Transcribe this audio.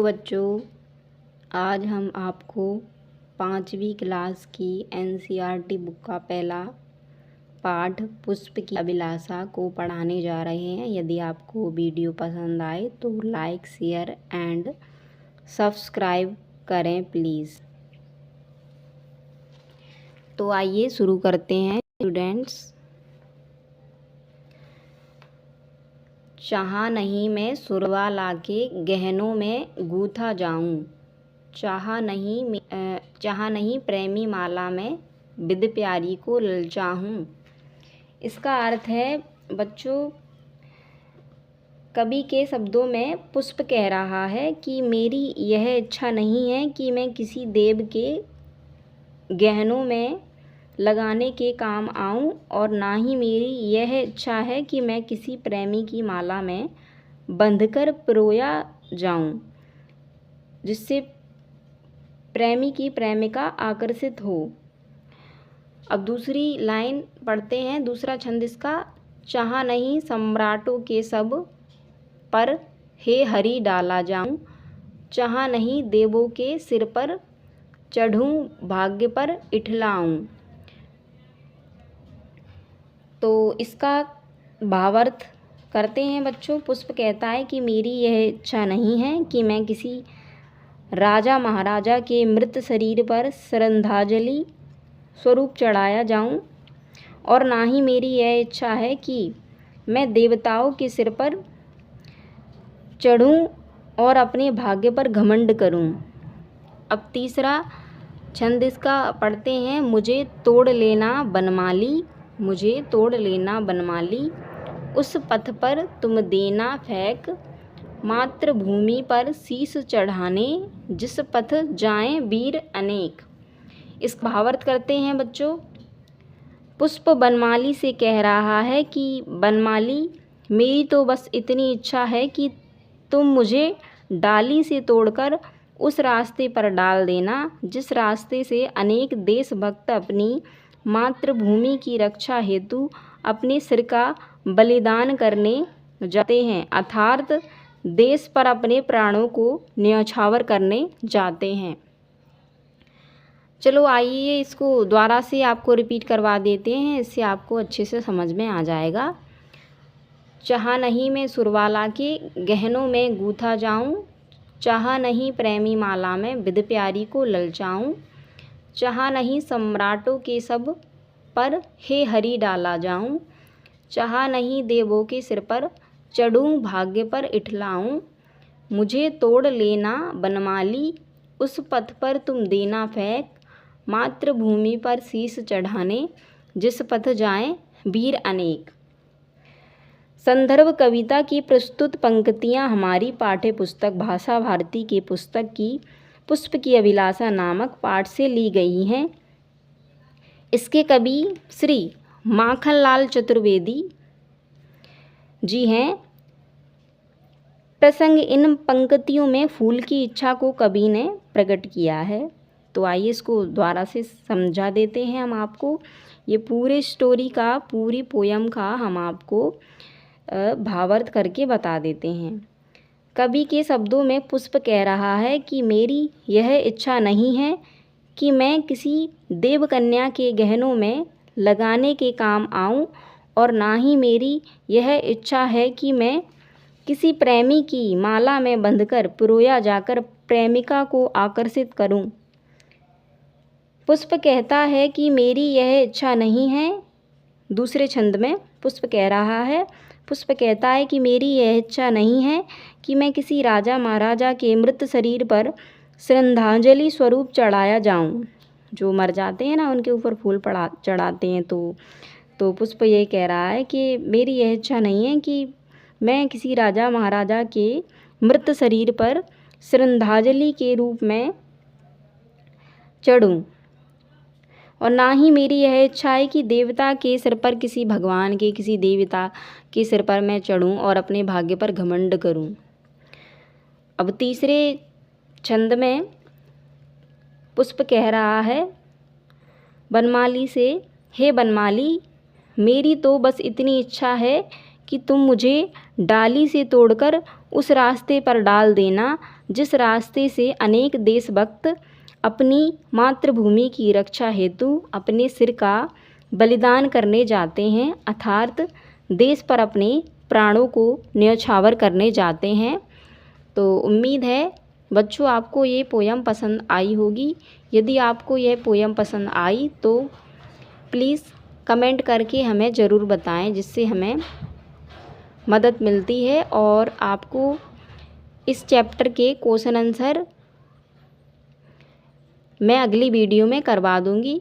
बच्चों, आज हम आपको 5वीं क्लास की NCERT बुक का पहला पाठ पुष्प की अभिलाषा को पढ़ाने जा रहे हैं। यदि आपको वीडियो पसंद आए तो लाइक, शेयर एंड सब्सक्राइब करें प्लीज़। तो आइए शुरू करते हैं स्टूडेंट्स। चाहा नहीं मैं सुरवा लाके गहनों में गूथा जाऊं, चाहा नहीं प्रेमी माला में बिद प्यारी को ललचाऊं। इसका अर्थ है बच्चों, कवि के शब्दों में पुष्प कह रहा है कि मेरी यह इच्छा नहीं है कि मैं किसी देव के गहनों में लगाने के काम आऊं, और ना ही मेरी यह इच्छा है कि मैं किसी प्रेमी की माला में बंधकर पिरोया जाऊं, जिससे प्रेमी की प्रेमिका आकर्षित हो। अब दूसरी लाइन पढ़ते हैं, दूसरा छंद इसका। चाहा नहीं सम्राटों के सब पर हे हरि डाला जाऊं, चाहा नहीं देवों के सिर पर चढ़ूं भाग्य पर इठलाऊं। तो इसका भावार्थ करते हैं बच्चों। पुष्प कहता है कि मेरी यह इच्छा नहीं है कि मैं किसी राजा महाराजा के मृत शरीर पर श्रद्धांजलि स्वरूप चढ़ाया जाऊं, और ना ही मेरी यह इच्छा है कि मैं देवताओं के सिर पर चढ़ूं और अपने भाग्य पर घमंड करूं। अब तीसरा छंद इसका पढ़ते हैं। मुझे तोड़ लेना बनमाली, मुझे तोड़ लेना बनमाली, उस पथ पर तुम देना फेंक, मातृभूमि पर शीश चढ़ाने जिस पथ जाएं वीर अनेक। इसका भावार्थ करते हैं बच्चों। पुष्प बनमाली से कह रहा है कि बनमाली, मेरी तो बस इतनी इच्छा है कि तुम मुझे डाली से तोड़कर उस रास्ते पर डाल देना जिस रास्ते से अनेक देशभक्त अपनी मातृभूमि की रक्षा हेतु अपने सिर का बलिदान करने जाते हैं, अर्थात देश पर अपने प्राणों को न्यौछावर करने जाते हैं। चलो आइए इसको दोबारा से आपको रिपीट करवा देते हैं, इससे आपको अच्छे से समझ में आ जाएगा। चाहा नहीं मैं सुरवाला के गहनों में गूथा जाऊं, चाहा नहीं प्रेमी माला में बिद प्यारी को ललचाऊं, चाहा नहीं सम्राटों के सब पर हे हरि डाला जाऊं, चाहा नहीं देवों के सिर पर चढ़ूं भाग्य पर इठलाऊं। मुझे तोड़ लेना बनमाली, उस पथ पर तुम देना फेंक, मातृभूमि पर शीश चढ़ाने जिस पथ जाएं वीर अनेक। संदर्भ कविता की प्रस्तुत पंक्तियां हमारी पाठ्य पुस्तक भाषा भारती के पुस्तक की पुष्प की अभिलाषा नामक पाठ से ली गई हैं। इसके कवि श्री माखनलाल चतुर्वेदी जी हैं। प्रसंग इन पंक्तियों में फूल की इच्छा को कवि ने प्रकट किया है। तो आइए इसको दोबारा से समझा देते हैं हम आपको। ये पूरे स्टोरी का, पूरी पोयम का हम आपको भावार्थ करके बता देते हैं। कवि के शब्दों में पुष्प कह रहा है कि मेरी यह इच्छा नहीं है कि मैं किसी देवकन्या के गहनों में लगाने के काम आऊं, और ना ही मेरी यह इच्छा है कि मैं किसी प्रेमी की माला में बंधकर पिरोया जाकर प्रेमिका को आकर्षित करूं। पुष्प कहता है कि मेरी यह इच्छा नहीं है। दूसरे छंद में पुष्प कह रहा है, पुष्प कहता है कि मेरी यह इच्छा नहीं है कि मैं किसी राजा महाराजा के मृत शरीर पर श्रद्धांजलि स्वरूप चढ़ाया जाऊं। जो मर जाते हैं ना, उनके ऊपर फूल चढ़ाते हैं। तो पुष्प ये कह रहा है कि मेरी यह इच्छा नहीं है कि मैं किसी राजा महाराजा के मृत शरीर पर श्रद्धांजलि के रूप में चढ़ूं, और ना ही मेरी यह इच्छा है कि देवता के सिर पर, किसी भगवान के, किसी देवता के सिर पर मैं चढ़ूं और अपने भाग्य पर घमंड करूं। अब तीसरे छंद में पुष्प कह रहा है बनमाली से, हे बनमाली, मेरी तो बस इतनी इच्छा है कि तुम मुझे डाली से तोड़कर उस रास्ते पर डाल देना जिस रास्ते से अनेक देशभक्त अपनी मातृभूमि की रक्षा हेतु अपने सिर का बलिदान करने जाते हैं, अर्थात देश पर अपने प्राणों को न्यौछावर करने जाते हैं। तो उम्मीद है बच्चों आपको ये पोयम पसंद आई होगी। यदि आपको यह पोयम पसंद आई तो प्लीज़ कमेंट करके हमें ज़रूर बताएं, जिससे हमें मदद मिलती है और आपको इस चैप्टर के क्वेश्चन आंसर मैं अगली वीडियो में करवा दूंगी।